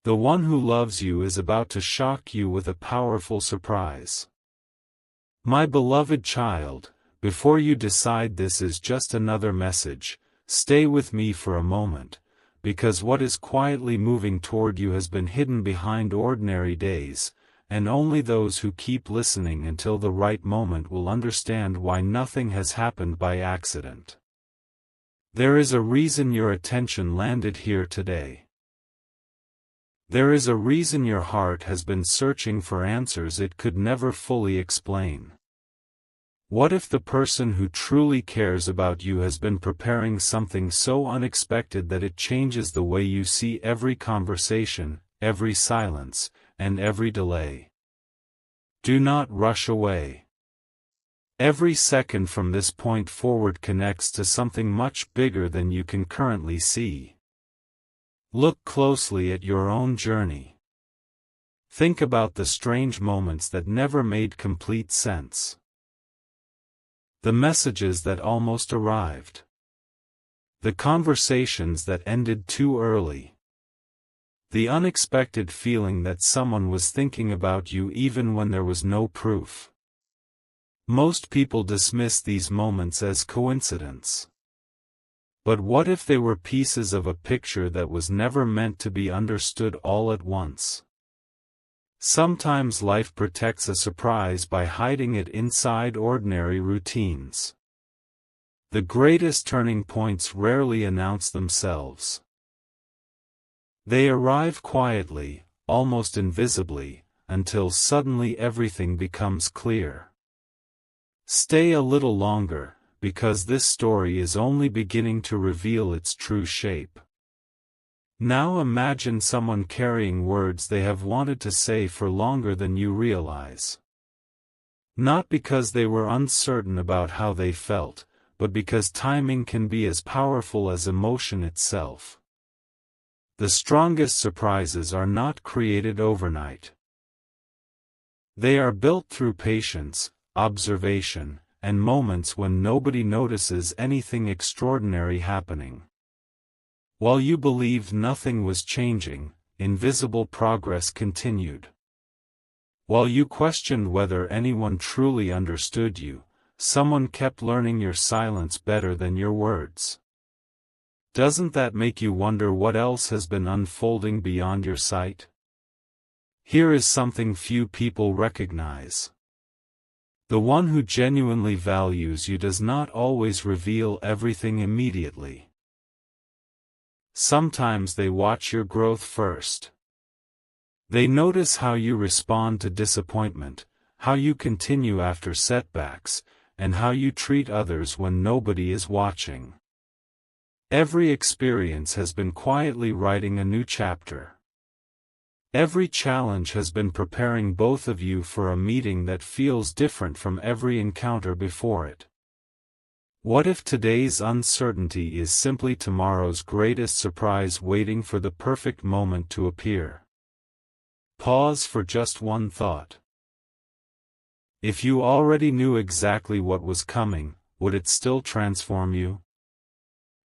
The one who loves you is about to shock you with a powerful surprise. My beloved child, before you decide this is just another message, stay with me for a moment, because what is quietly moving toward you has been hidden behind ordinary days, and only those who keep listening until the right moment will understand why nothing has happened by accident. There is a reason your attention landed here today. There is a reason your heart has been searching for answers it could never fully explain. What if the person who truly cares about you has been preparing something so unexpected that it changes the way you see every conversation, every silence, and every delay? Do not rush away. Every second from this point forward connects to something much bigger than you can currently see. Look closely at your own journey. Think about the strange moments that never made complete sense. The messages that almost arrived. The conversations that ended too early. The unexpected feeling that someone was thinking about you even when there was no proof. Most people dismiss these moments as coincidence. But what if they were pieces of a picture that was never meant to be understood all at once? Sometimes life protects a surprise by hiding it inside ordinary routines. The greatest turning points rarely announce themselves. They arrive quietly, almost invisibly, until suddenly everything becomes clear. Stay a little longer, because this story is only beginning to reveal its true shape. Now imagine someone carrying words they have wanted to say for longer than you realize. Not because they were uncertain about how they felt, but because timing can be as powerful as emotion itself. The strongest surprises are not created overnight. They are built through patience, observation, and moments when nobody notices anything extraordinary happening. While you believed nothing was changing, invisible progress continued. While you questioned whether anyone truly understood you, someone kept learning your silence better than your words. Doesn't that make you wonder what else has been unfolding beyond your sight? Here is something few people recognize. The one who genuinely values you does not always reveal everything immediately. Sometimes they watch your growth first. They notice how you respond to disappointment, how you continue after setbacks, and how you treat others when nobody is watching. Every experience has been quietly writing a new chapter. Every challenge has been preparing both of you for a meeting that feels different from every encounter before it. What if today's uncertainty is simply tomorrow's greatest surprise waiting for the perfect moment to appear? Pause for just one thought. If you already knew exactly what was coming, would it still transform you?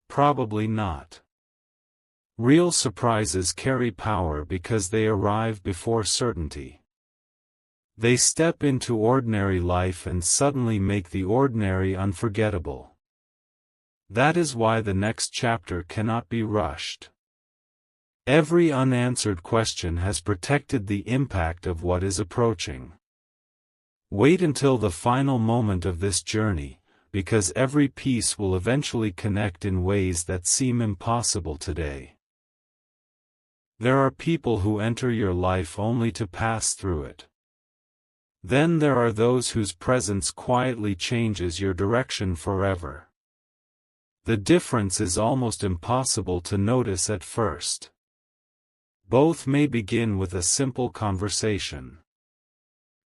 Probably not. Real surprises carry power because they arrive before certainty. They step into ordinary life and suddenly make the ordinary unforgettable. That is why the next chapter cannot be rushed. Every unanswered question has protected the impact of what is approaching. Wait until the final moment of this journey, because every piece will eventually connect in ways that seem impossible today. There are people who enter your life only to pass through it. Then there are those whose presence quietly changes your direction forever. The difference is almost impossible to notice at first. Both may begin with a simple conversation.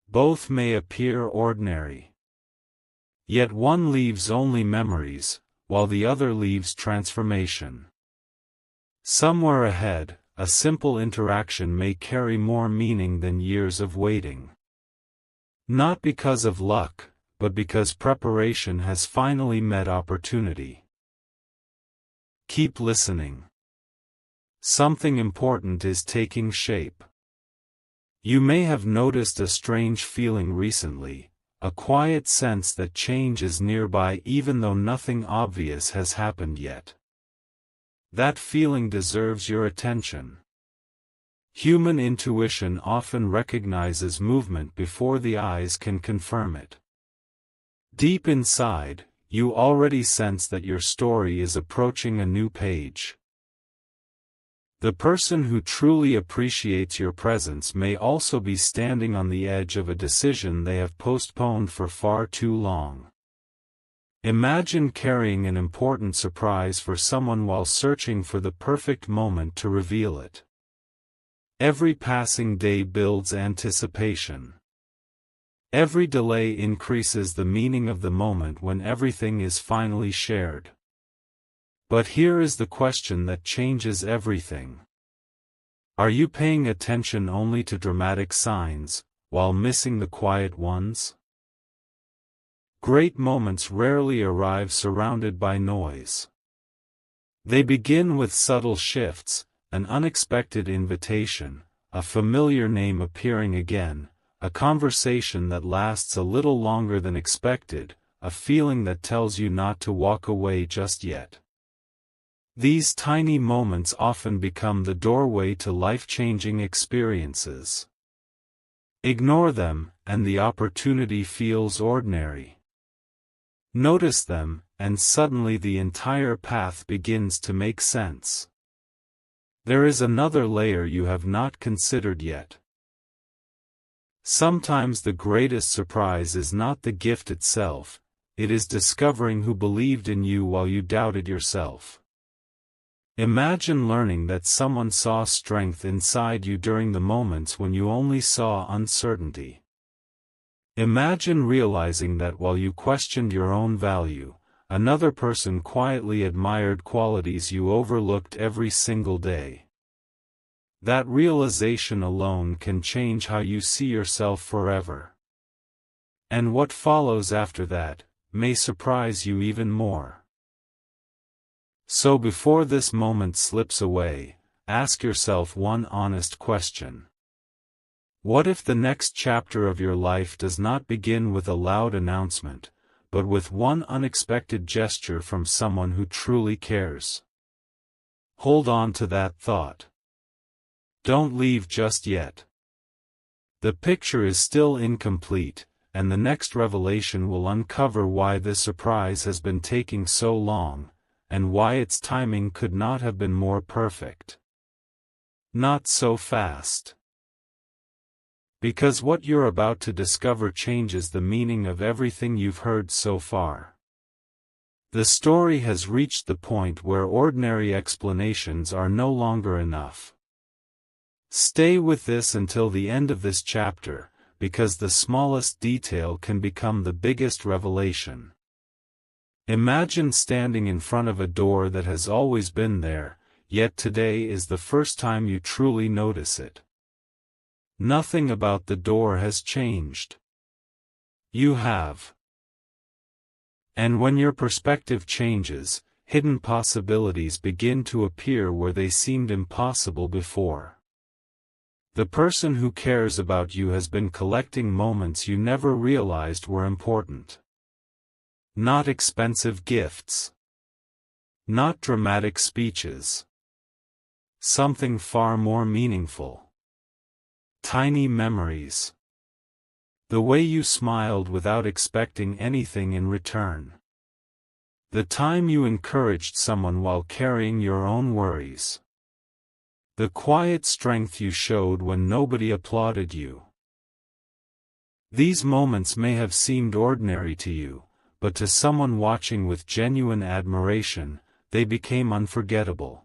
Both may appear ordinary. Yet one leaves only memories, while the other leaves transformation. Somewhere ahead, a simple interaction may carry more meaning than years of waiting. Not because of luck, but because preparation has finally met opportunity. Keep listening. Something important is taking shape. You may have noticed a strange feeling recently, a quiet sense that change is nearby even though nothing obvious has happened yet. That feeling deserves your attention. Human intuition often recognizes movement before the eyes can confirm it. Deep inside, you already sense that your story is approaching a new page. The person who truly appreciates your presence may also be standing on the edge of a decision they have postponed for far too long. Imagine carrying an important surprise for someone while searching for the perfect moment to reveal it. Every passing day builds anticipation. Every delay increases the meaning of the moment when everything is finally shared. But here is the question that changes everything. Are you paying attention only to dramatic signs, while missing the quiet ones? Great moments rarely arrive surrounded by noise. They begin with subtle shifts, an unexpected invitation, a familiar name appearing again, a conversation that lasts a little longer than expected, a feeling that tells you not to walk away just yet. These tiny moments often become the doorway to life-changing experiences. Ignore them, and the opportunity feels ordinary. Notice them, and suddenly the entire path begins to make sense. There is another layer you have not considered yet. Sometimes the greatest surprise is not the gift itself, it is discovering who believed in you while you doubted yourself. Imagine learning that someone saw strength inside you during the moments when you only saw uncertainty. Imagine realizing that while you questioned your own value, another person quietly admired qualities you overlooked every single day. That realization alone can change how you see yourself forever. And what follows after that may surprise you even more. So before this moment slips away, ask yourself one honest question. What if the next chapter of your life does not begin with a loud announcement, but with one unexpected gesture from someone who truly cares? Hold on to that thought. Don't leave just yet. The picture is still incomplete, and the next revelation will uncover why this surprise has been taking so long, and why its timing could not have been more perfect. Not so fast. Because what you're about to discover changes the meaning of everything you've heard so far. The story has reached the point where ordinary explanations are no longer enough. Stay with this until the end of this chapter, because the smallest detail can become the biggest revelation. Imagine standing in front of a door that has always been there, yet today is the first time you truly notice it. Nothing about the door has changed. You have. And when your perspective changes, hidden possibilities begin to appear where they seemed impossible before. The person who cares about you has been collecting moments you never realized were important. Not expensive gifts. Not dramatic speeches. Something far more meaningful. Tiny memories. The way you smiled without expecting anything in return. The time you encouraged someone while carrying your own worries. The quiet strength you showed when nobody applauded you. These moments may have seemed ordinary to you, but to someone watching with genuine admiration, they became unforgettable.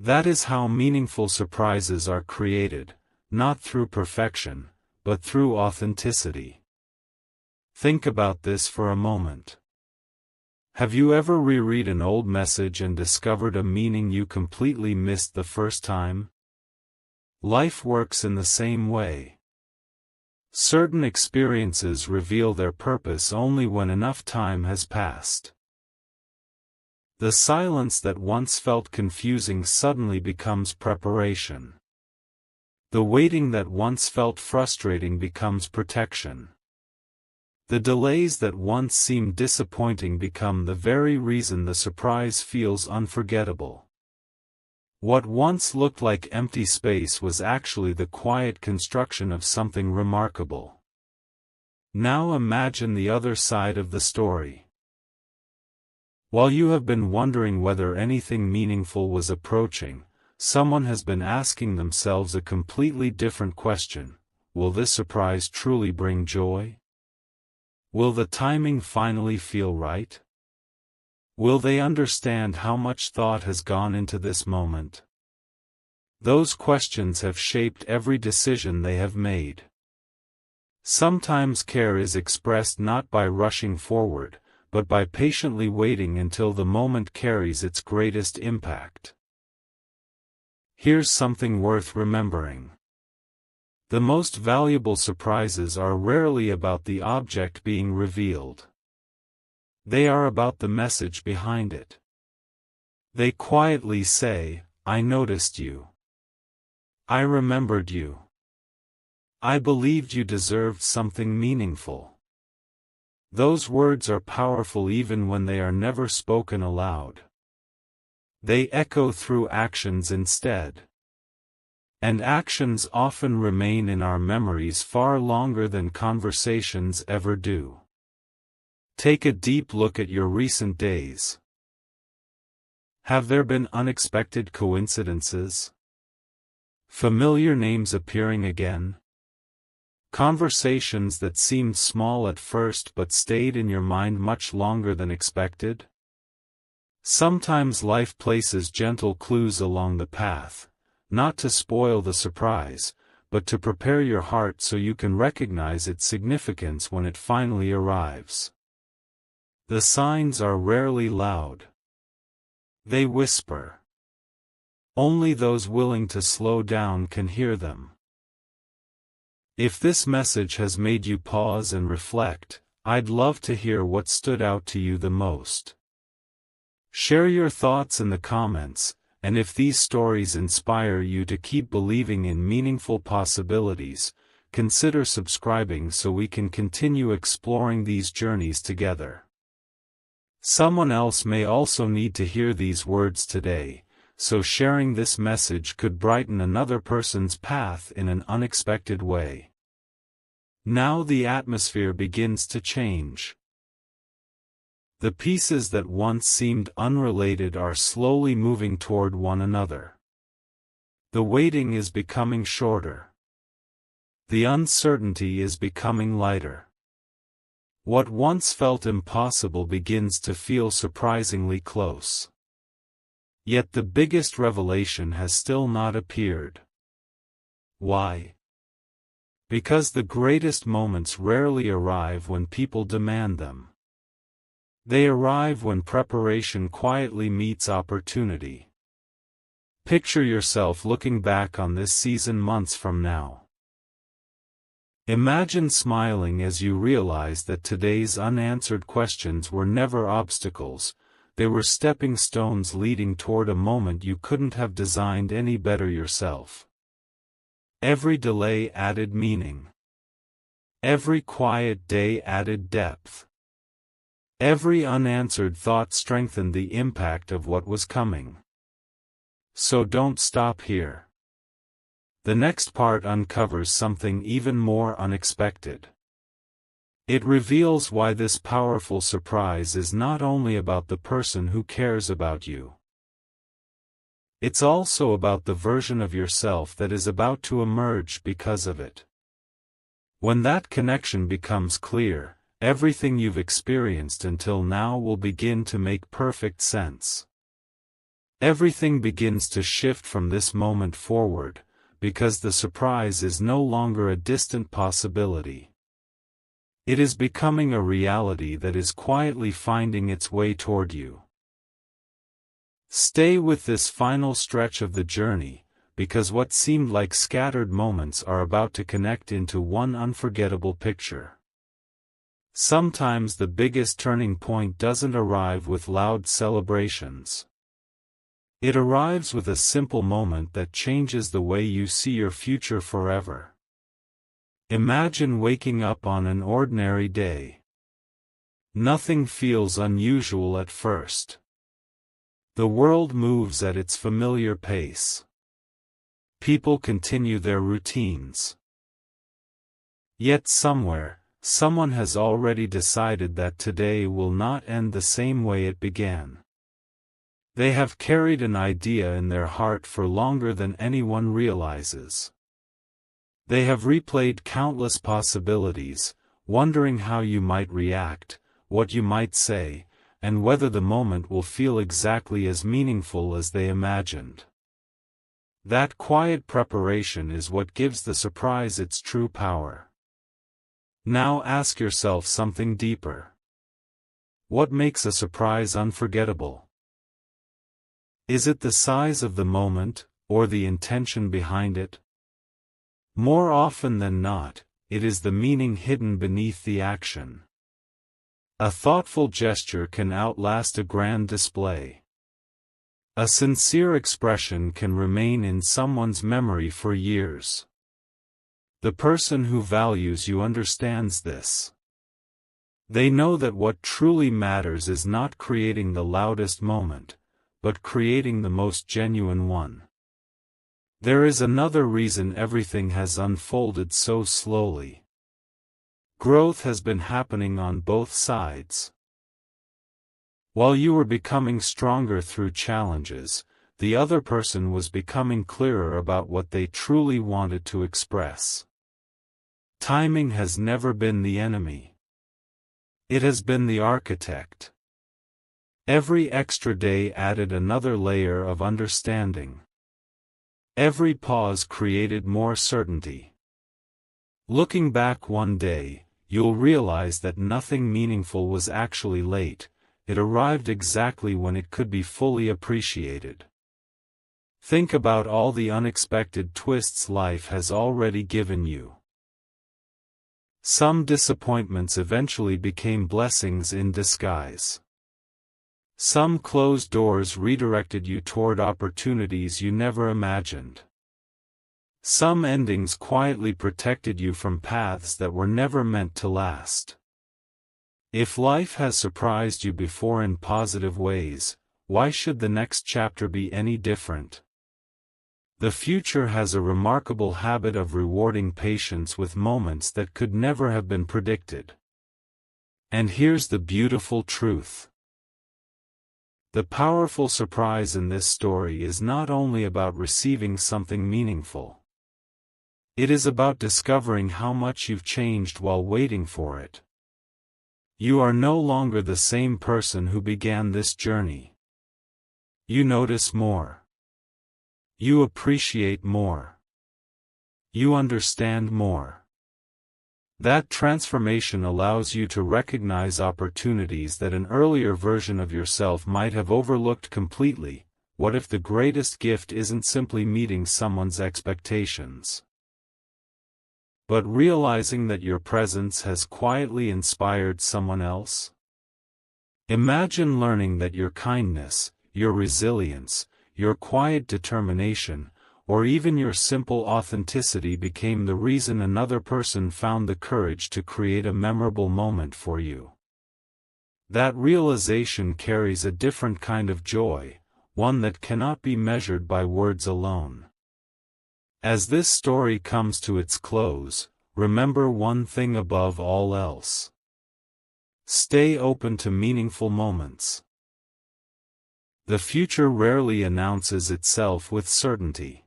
That is how meaningful surprises are created, not through perfection, but through authenticity. Think about this for a moment. Have you ever reread an old message and discovered a meaning you completely missed the first time? Life works in the same way. Certain experiences reveal their purpose only when enough time has passed. The silence that once felt confusing suddenly becomes preparation. The waiting that once felt frustrating becomes protection. The delays that once seemed disappointing become the very reason the surprise feels unforgettable. What once looked like empty space was actually the quiet construction of something remarkable. Now imagine the other side of the story. While you have been wondering whether anything meaningful was approaching, someone has been asking themselves a completely different question: will this surprise truly bring joy? Will the timing finally feel right? Will they understand how much thought has gone into this moment? Those questions have shaped every decision they have made. Sometimes care is expressed not by rushing forward, but by patiently waiting until the moment carries its greatest impact. Here's something worth remembering. The most valuable surprises are rarely about the object being revealed. They are about the message behind it. They quietly say, "I noticed you. I remembered you. I believed you deserved something meaningful." Those words are powerful even when they are never spoken aloud. They echo through actions instead. And actions often remain in our memories far longer than conversations ever do. Take a deep look at your recent days. Have there been unexpected coincidences? Familiar names appearing again? Conversations that seemed small at first but stayed in your mind much longer than expected? Sometimes life places gentle clues along the path, not to spoil the surprise, but to prepare your heart so you can recognize its significance when it finally arrives. The signs are rarely loud. They whisper. Only those willing to slow down can hear them. If this message has made you pause and reflect, I'd love to hear what stood out to you the most. Share your thoughts in the comments, and if these stories inspire you to keep believing in meaningful possibilities, consider subscribing so we can continue exploring these journeys together. Someone else may also need to hear these words today, so sharing this message could brighten another person's path in an unexpected way. Now the atmosphere begins to change. The pieces that once seemed unrelated are slowly moving toward one another. The waiting is becoming shorter. The uncertainty is becoming lighter. What once felt impossible begins to feel surprisingly close. Yet the biggest revelation has still not appeared. Why? Because the greatest moments rarely arrive when people demand them. They arrive when preparation quietly meets opportunity. Picture yourself looking back on this season months from now. Imagine smiling as you realize that today's unanswered questions were never obstacles, they were stepping stones leading toward a moment you couldn't have designed any better yourself. Every delay added meaning. Every quiet day added depth. Every unanswered thought strengthened the impact of what was coming. So don't stop here. The next part uncovers something even more unexpected. It reveals why this powerful surprise is not only about the person who cares about you. It's also about the version of yourself that is about to emerge because of it. When that connection becomes clear, everything you've experienced until now will begin to make perfect sense. Everything begins to shift from this moment forward, because the surprise is no longer a distant possibility. It is becoming a reality that is quietly finding its way toward you. Stay with this final stretch of the journey, because what seemed like scattered moments are about to connect into one unforgettable picture. Sometimes the biggest turning point doesn't arrive with loud celebrations. It arrives with a simple moment that changes the way you see your future forever. Imagine waking up on an ordinary day. Nothing feels unusual at first. The world moves at its familiar pace. People continue their routines. Yet somewhere, someone has already decided that today will not end the same way it began. They have carried an idea in their heart for longer than anyone realizes. They have replayed countless possibilities, wondering how you might react, what you might say, and whether the moment will feel exactly as meaningful as they imagined. That quiet preparation is what gives the surprise its true power. Now ask yourself something deeper. What makes a surprise unforgettable? Is it the size of the moment, or the intention behind it? More often than not, it is the meaning hidden beneath the action. A thoughtful gesture can outlast a grand display. A sincere expression can remain in someone's memory for years. The person who values you understands this. They know that what truly matters is not creating the loudest moment, but creating the most genuine one. There is another reason everything has unfolded so slowly. Growth has been happening on both sides. While you were becoming stronger through challenges, the other person was becoming clearer about what they truly wanted to express. Timing has never been the enemy. It has been the architect. Every extra day added another layer of understanding. Every pause created more certainty. Looking back one day, you'll realize that nothing meaningful was actually late, it arrived exactly when it could be fully appreciated. Think about all the unexpected twists life has already given you. Some disappointments eventually became blessings in disguise. Some closed doors redirected you toward opportunities you never imagined. Some endings quietly protected you from paths that were never meant to last. If life has surprised you before in positive ways, why should the next chapter be any different? The future has a remarkable habit of rewarding patience with moments that could never have been predicted. And here's the beautiful truth. The powerful surprise in this story is not only about receiving something meaningful. It is about discovering how much you've changed while waiting for it. You are no longer the same person who began this journey. You notice more. You appreciate more. You understand more. That transformation allows you to recognize opportunities that an earlier version of yourself might have overlooked completely. What if the greatest gift isn't simply meeting someone's expectations, but realizing that your presence has quietly inspired someone else? Imagine learning that your kindness, your resilience, your quiet determination, or even your simple authenticity became the reason another person found the courage to create a memorable moment for you. That realization carries a different kind of joy, one that cannot be measured by words alone. As this story comes to its close, remember one thing above all else. Stay open to meaningful moments. The future rarely announces itself with certainty.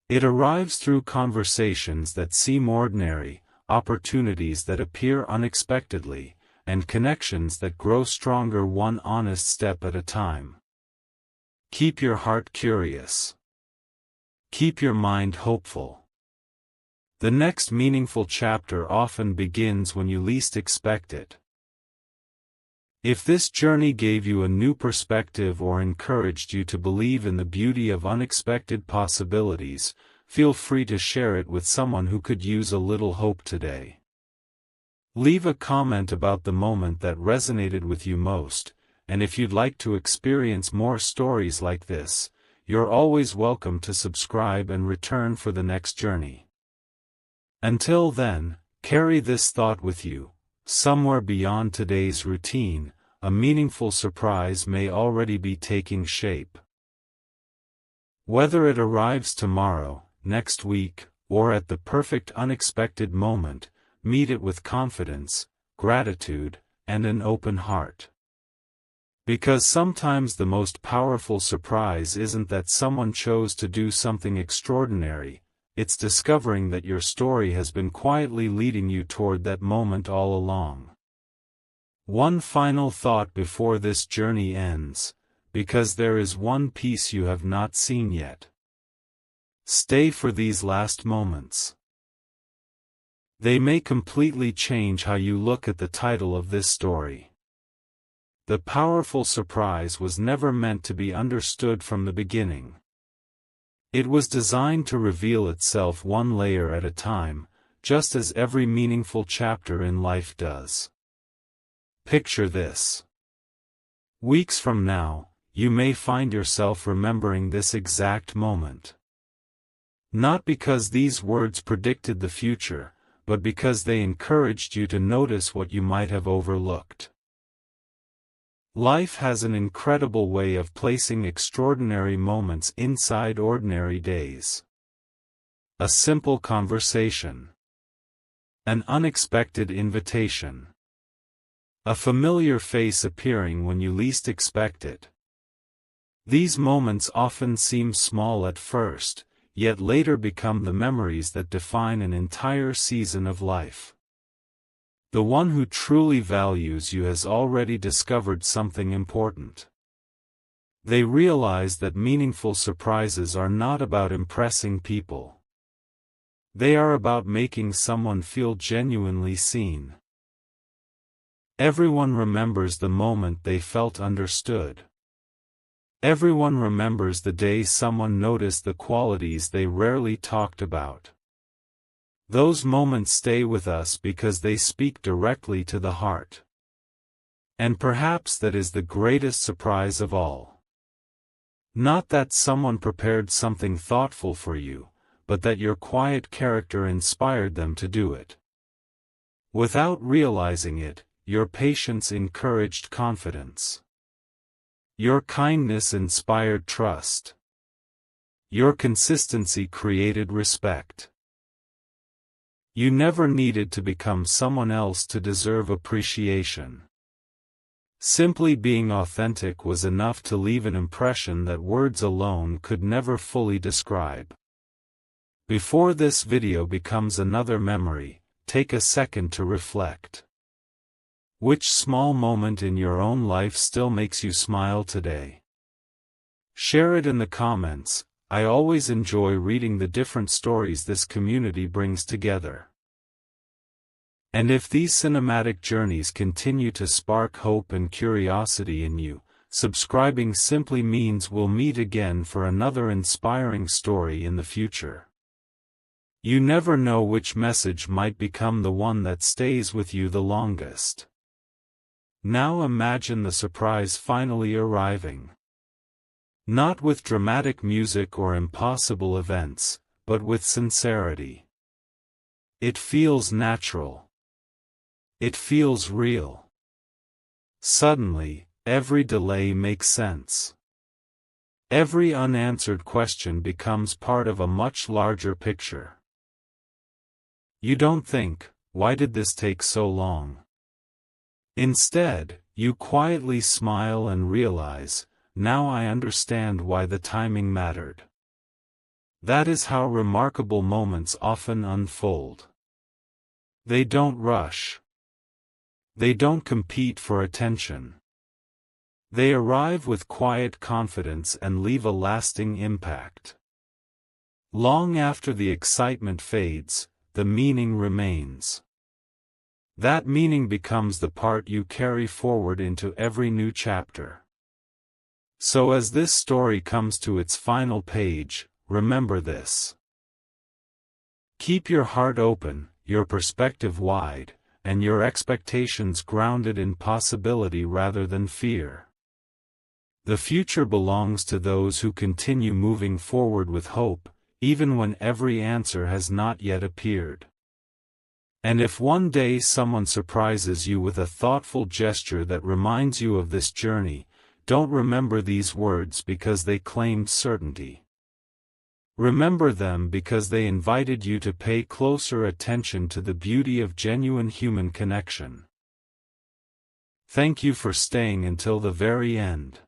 It arrives through conversations that seem ordinary, opportunities that appear unexpectedly, and connections that grow stronger one honest step at a time. Keep your heart curious. Keep your mind hopeful. The next meaningful chapter often begins when you least expect it. If this journey gave you a new perspective or encouraged you to believe in the beauty of unexpected possibilities, feel free to share it with someone who could use a little hope today. Leave a comment about the moment that resonated with you most, and if you'd like to experience more stories like this, you're always welcome to subscribe and return for the next journey. Until then, carry this thought with you: somewhere beyond today's routine, a meaningful surprise may already be taking shape. Whether it arrives tomorrow, next week, or at the perfect unexpected moment, meet it with confidence, gratitude, and an open heart. Because sometimes the most powerful surprise isn't that someone chose to do something extraordinary, it's discovering that your story has been quietly leading you toward that moment all along. One final thought before this journey ends, because there is one piece you have not seen yet. Stay for these last moments. They may completely change how you look at the title of this story. The powerful surprise was never meant to be understood from the beginning. It was designed to reveal itself one layer at a time, just as every meaningful chapter in life does. Picture this. Weeks from now, you may find yourself remembering this exact moment. Not because these words predicted the future, but because they encouraged you to notice what you might have overlooked. Life has an incredible way of placing extraordinary moments inside ordinary days. A simple conversation. An unexpected invitation. A familiar face appearing when you least expect it. These moments often seem small at first, yet later become the memories that define an entire season of life. The one who truly values you has already discovered something important. They realize that meaningful surprises are not about impressing people. They are about making someone feel genuinely seen. Everyone remembers the moment they felt understood. Everyone remembers the day someone noticed the qualities they rarely talked about. Those moments stay with us because they speak directly to the heart. And perhaps that is the greatest surprise of all. Not that someone prepared something thoughtful for you, but that your quiet character inspired them to do it. Without realizing it, your patience encouraged confidence. Your kindness inspired trust. Your consistency created respect. You never needed to become someone else to deserve appreciation. Simply being authentic was enough to leave an impression that words alone could never fully describe. Before this video becomes another memory, take a second to reflect. Which small moment in your own life still makes you smile today? Share it in the comments. I always enjoy reading the different stories this community brings together. And if these cinematic journeys continue to spark hope and curiosity in you, subscribing simply means we'll meet again for another inspiring story in the future. You never know which message might become the one that stays with you the longest. Now imagine the surprise finally arriving. Not with dramatic music or impossible events, but with sincerity. It feels natural. It feels real. Suddenly, every delay makes sense. Every unanswered question becomes part of a much larger picture. You don't think, "Why did this take so long?" Instead, you quietly smile and realize, "Now I understand why the timing mattered." That is how remarkable moments often unfold. They don't rush. They don't compete for attention. They arrive with quiet confidence and leave a lasting impact. Long after the excitement fades, the meaning remains. That meaning becomes the part you carry forward into every new chapter. So as this story comes to its final page, remember this. Keep your heart open, your perspective wide, and your expectations grounded in possibility rather than fear. The future belongs to those who continue moving forward with hope, even when every answer has not yet appeared. And if one day someone surprises you with a thoughtful gesture that reminds you of this journey, don't remember these words because they claimed certainty. Remember them because they invited you to pay closer attention to the beauty of genuine human connection. Thank you for staying until the very end.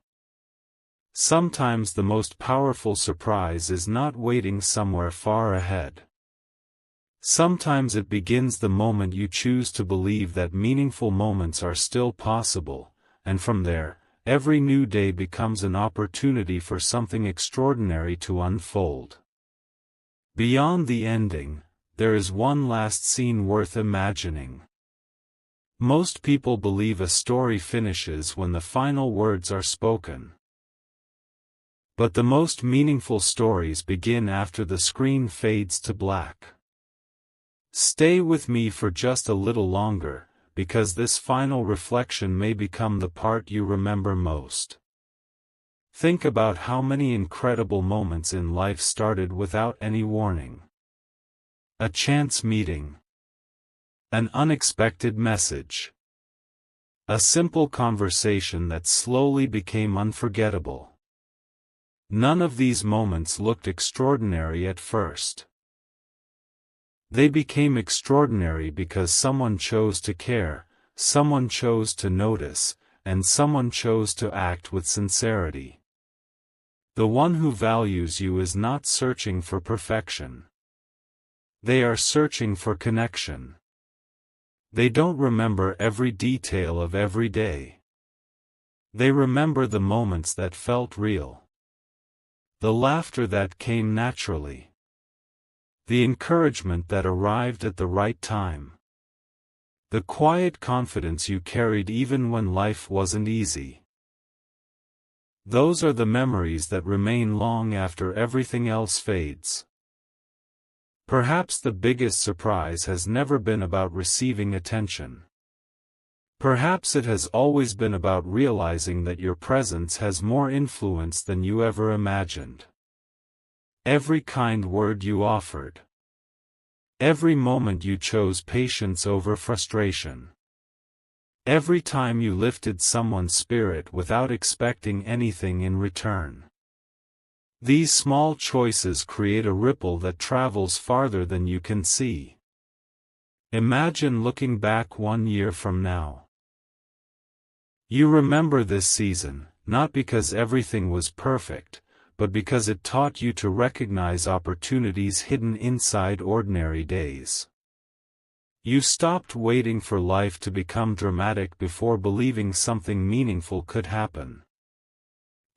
Sometimes the most powerful surprise is not waiting somewhere far ahead. Sometimes it begins the moment you choose to believe that meaningful moments are still possible, and from there, every new day becomes an opportunity for something extraordinary to unfold. Beyond the ending, there is one last scene worth imagining. Most people believe a story finishes when the final words are spoken. But the most meaningful stories begin after the screen fades to black. Stay with me for just a little longer, because this final reflection may become the part you remember most. Think about how many incredible moments in life started without any warning. A chance meeting. An unexpected message. A simple conversation that slowly became unforgettable. None of these moments looked extraordinary at first. They became extraordinary because someone chose to care, someone chose to notice, and someone chose to act with sincerity. The one who values you is not searching for perfection. They are searching for connection. They don't remember every detail of every day. They remember the moments that felt real. The laughter that came naturally. The encouragement that arrived at the right time. The quiet confidence you carried even when life wasn't easy. Those are the memories that remain long after everything else fades. Perhaps the biggest surprise has never been about receiving attention. Perhaps it has always been about realizing that your presence has more influence than you ever imagined. Every kind word you offered. Every moment you chose patience over frustration. Every time you lifted someone's spirit without expecting anything in return. These small choices create a ripple that travels farther than you can see. Imagine looking back 1 year from now. You remember this season, not because everything was perfect, but because it taught you to recognize opportunities hidden inside ordinary days. You stopped waiting for life to become dramatic before believing something meaningful could happen.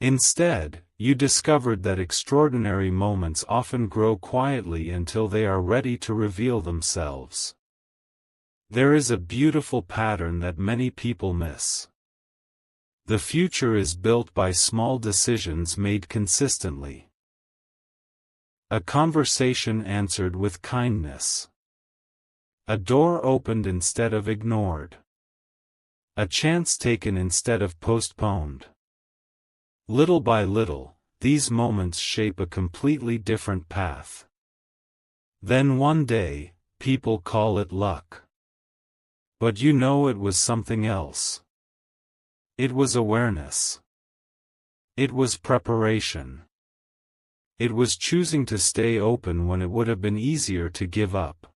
Instead, you discovered that extraordinary moments often grow quietly until they are ready to reveal themselves. There is a beautiful pattern that many people miss. The future is built by small decisions made consistently. A conversation answered with kindness. A door opened instead of ignored. A chance taken instead of postponed. Little by little, these moments shape a completely different path. Then one day, people call it luck. But you know it was something else. It was awareness. It was preparation. It was choosing to stay open when it would have been easier to give up.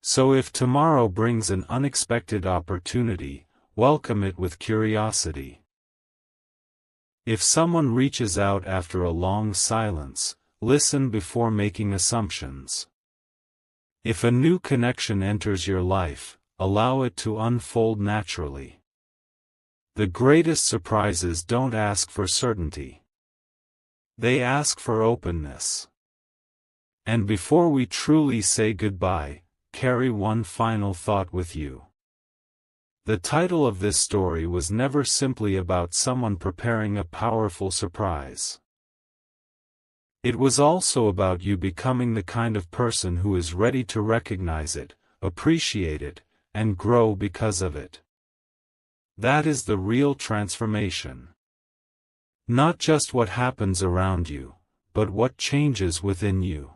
So if tomorrow brings an unexpected opportunity, welcome it with curiosity. If someone reaches out after a long silence, listen before making assumptions. If a new connection enters your life, allow it to unfold naturally. The greatest surprises don't ask for certainty. They ask for openness. And before we truly say goodbye, carry one final thought with you. The title of this story was never simply about someone preparing a powerful surprise. It was also about you becoming the kind of person who is ready to recognize it, appreciate it, and grow because of it. That is the real transformation. Not just what happens around you, but what changes within you.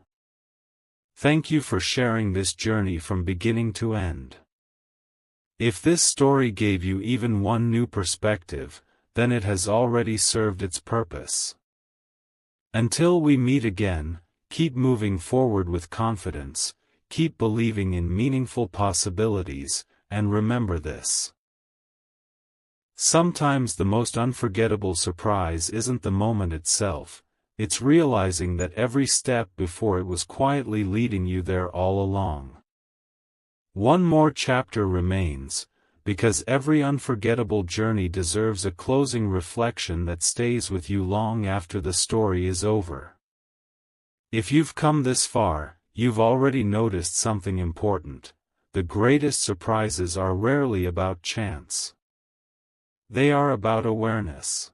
Thank you for sharing this journey from beginning to end. If this story gave you even one new perspective, then it has already served its purpose. Until we meet again, keep moving forward with confidence, keep believing in meaningful possibilities, and remember this. Sometimes the most unforgettable surprise isn't the moment itself, it's realizing that every step before it was quietly leading you there all along. One more chapter remains, because every unforgettable journey deserves a closing reflection that stays with you long after the story is over. If you've come this far, you've already noticed something important. The greatest surprises are rarely about chance. They are about awareness.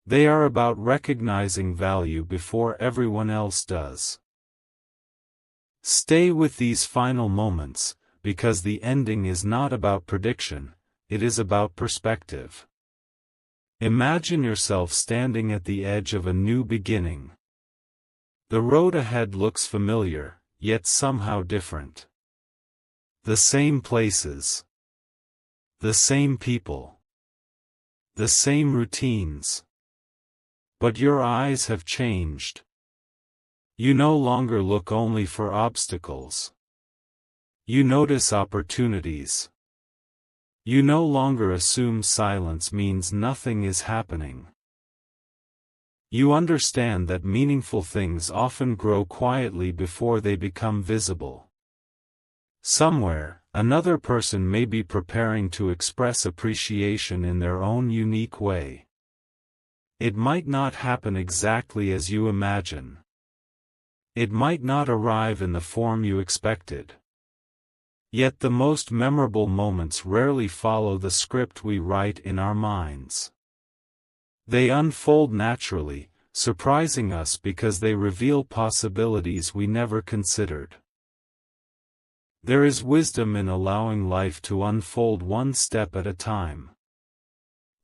They are about recognizing value before everyone else does. Stay with these final moments, because the ending is not about prediction, it is about perspective. Imagine yourself standing at the edge of a new beginning. The road ahead looks familiar, yet somehow different. The same places. The same people. The same routines. But your eyes have changed. You no longer look only for obstacles. You notice opportunities. You no longer assume silence means nothing is happening. You understand that meaningful things often grow quietly before they become visible. Somewhere, another person may be preparing to express appreciation in their own unique way. It might not happen exactly as you imagine. It might not arrive in the form you expected. Yet the most memorable moments rarely follow the script we write in our minds. They unfold naturally, surprising us because they reveal possibilities we never considered. There is wisdom in allowing life to unfold one step at a time.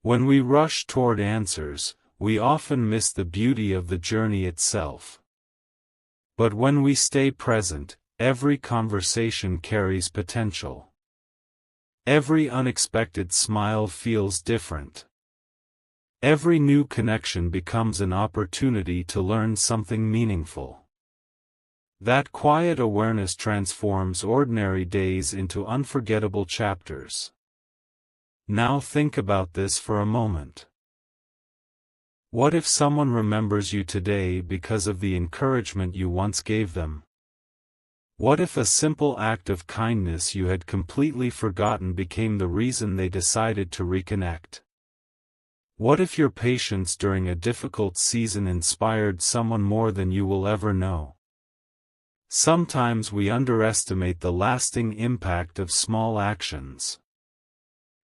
When we rush toward answers, we often miss the beauty of the journey itself. But when we stay present, every conversation carries potential. Every unexpected smile feels different. Every new connection becomes an opportunity to learn something meaningful. That quiet awareness transforms ordinary days into unforgettable chapters. Now think about this for a moment. What if someone remembers you today because of the encouragement you once gave them? What if a simple act of kindness you had completely forgotten became the reason they decided to reconnect? What if your patience during a difficult season inspired someone more than you will ever know? Sometimes we underestimate the lasting impact of small actions.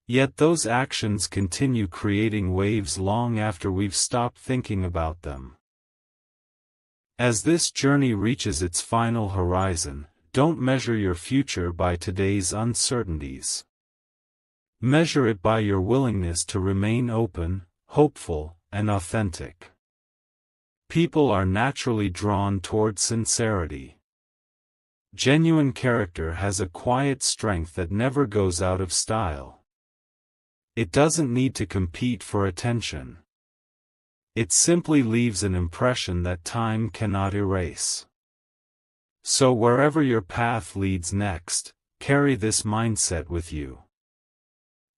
Yet those actions continue creating waves long after we've stopped thinking about them. As this journey reaches its final horizon, don't measure your future by today's uncertainties. Measure it by your willingness to remain open, hopeful, and authentic. People are naturally drawn toward sincerity. Genuine character has a quiet strength that never goes out of style. It doesn't need to compete for attention. It simply leaves an impression that time cannot erase. So wherever your path leads next, carry this mindset with you.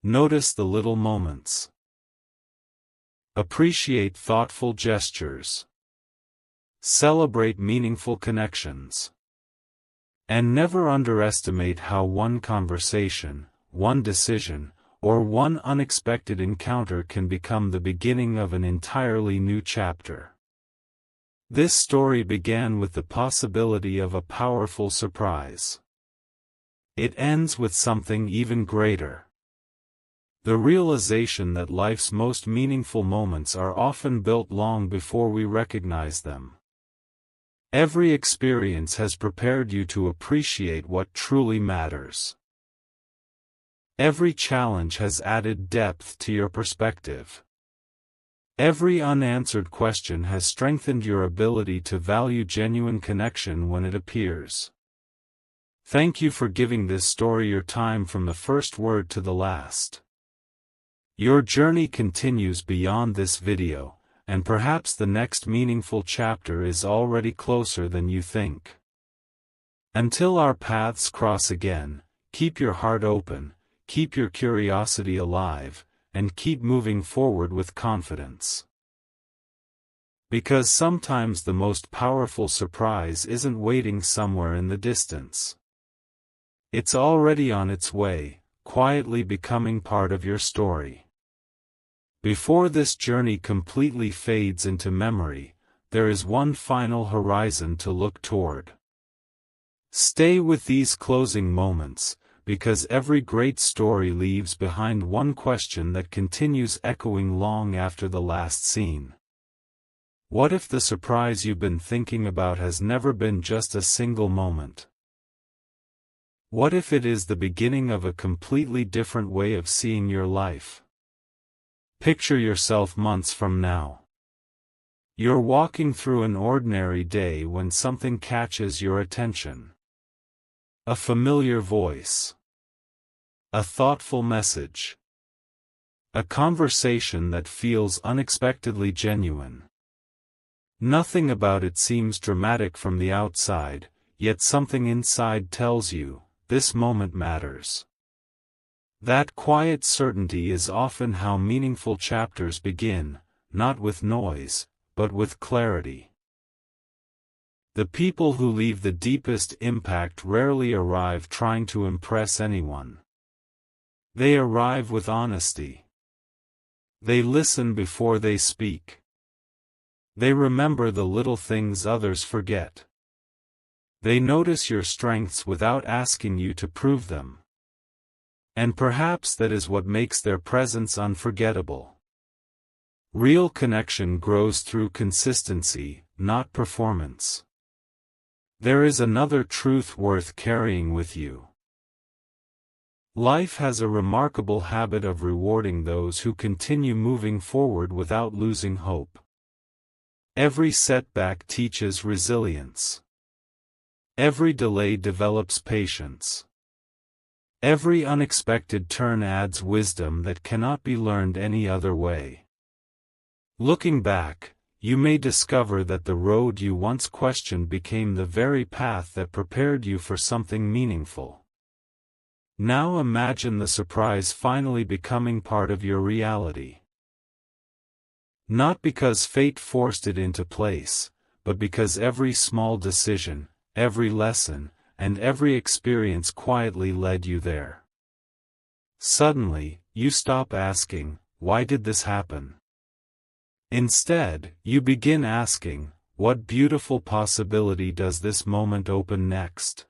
Notice the little moments. Appreciate thoughtful gestures. Celebrate meaningful connections. And never underestimate how one conversation, one decision, or one unexpected encounter can become the beginning of an entirely new chapter. This story began with the possibility of a powerful surprise. It ends with something even greater. The realization that life's most meaningful moments are often built long before we recognize them. Every experience has prepared you to appreciate what truly matters. Every challenge has added depth to your perspective. Every unanswered question has strengthened your ability to value genuine connection when it appears. Thank you for giving this story your time from the first word to the last. Your journey continues beyond this video, and perhaps the next meaningful chapter is already closer than you think. Until our paths cross again, keep your heart open, keep your curiosity alive, and keep moving forward with confidence. Because sometimes the most powerful surprise isn't waiting somewhere in the distance. It's already on its way, quietly becoming part of your story. Before this journey completely fades into memory, there is one final horizon to look toward. Stay with these closing moments, because every great story leaves behind one question that continues echoing long after the last scene. What if the surprise you've been thinking about has never been just a single moment? What if it is the beginning of a completely different way of seeing your life? Picture yourself months from now. You're walking through an ordinary day when something catches your attention. A familiar voice. A thoughtful message. A conversation that feels unexpectedly genuine. Nothing about it seems dramatic from the outside, yet something inside tells you, this moment matters. That quiet certainty is often how meaningful chapters begin, not with noise, but with clarity. The people who leave the deepest impact rarely arrive trying to impress anyone. They arrive with honesty. They listen before they speak. They remember the little things others forget. They notice your strengths without asking you to prove them. And perhaps that is what makes their presence unforgettable. Real connection grows through consistency, not performance. There is another truth worth carrying with you. Life has a remarkable habit of rewarding those who continue moving forward without losing hope. Every setback teaches resilience. Every delay develops patience. Every unexpected turn adds wisdom that cannot be learned any other way. Looking back, you may discover that the road you once questioned became the very path that prepared you for something meaningful. Now imagine the surprise finally becoming part of your reality. Not because fate forced it into place, but because every small decision, every lesson, and every experience quietly led you there. Suddenly, you stop asking, "Why did this happen?" Instead, you begin asking, "What beautiful possibility does this moment open next?"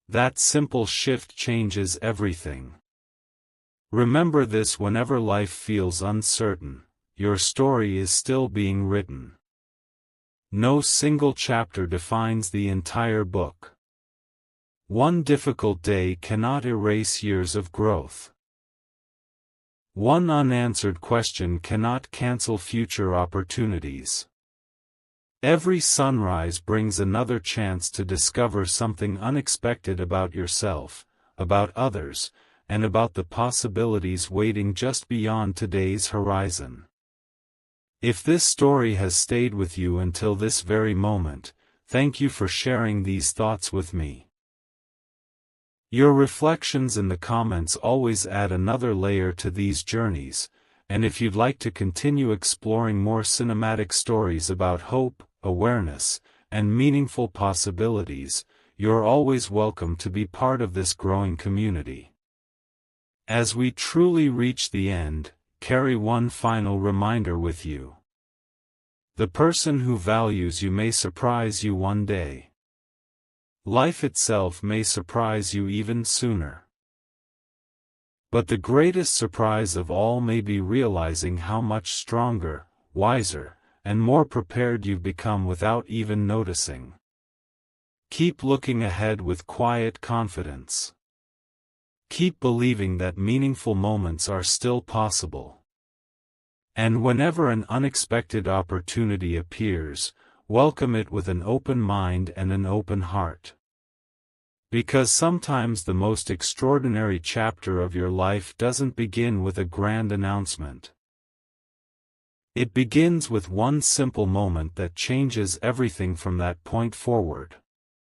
That simple shift changes everything. Remember this: whenever life feels uncertain, your story is still being written. No single chapter defines the entire book. One difficult day cannot erase years of growth. One unanswered question cannot cancel future opportunities. Every sunrise brings another chance to discover something unexpected about yourself, about others, and about the possibilities waiting just beyond today's horizon. If this story has stayed with you until this very moment, thank you for sharing these thoughts with me. Your reflections in the comments always add another layer to these journeys, and if you'd like to continue exploring more cinematic stories about hope, awareness, and meaningful possibilities, you're always welcome to be part of this growing community. As we truly reach the end, carry one final reminder with you. The person who values you may surprise you one day. Life itself may surprise you even sooner. But the greatest surprise of all may be realizing how much stronger, wiser, and more prepared you've become without even noticing. Keep looking ahead with quiet confidence. Keep believing that meaningful moments are still possible. And whenever an unexpected opportunity appears, welcome it with an open mind and an open heart. Because sometimes the most extraordinary chapter of your life doesn't begin with a grand announcement. It begins with one simple moment that changes everything from that point forward.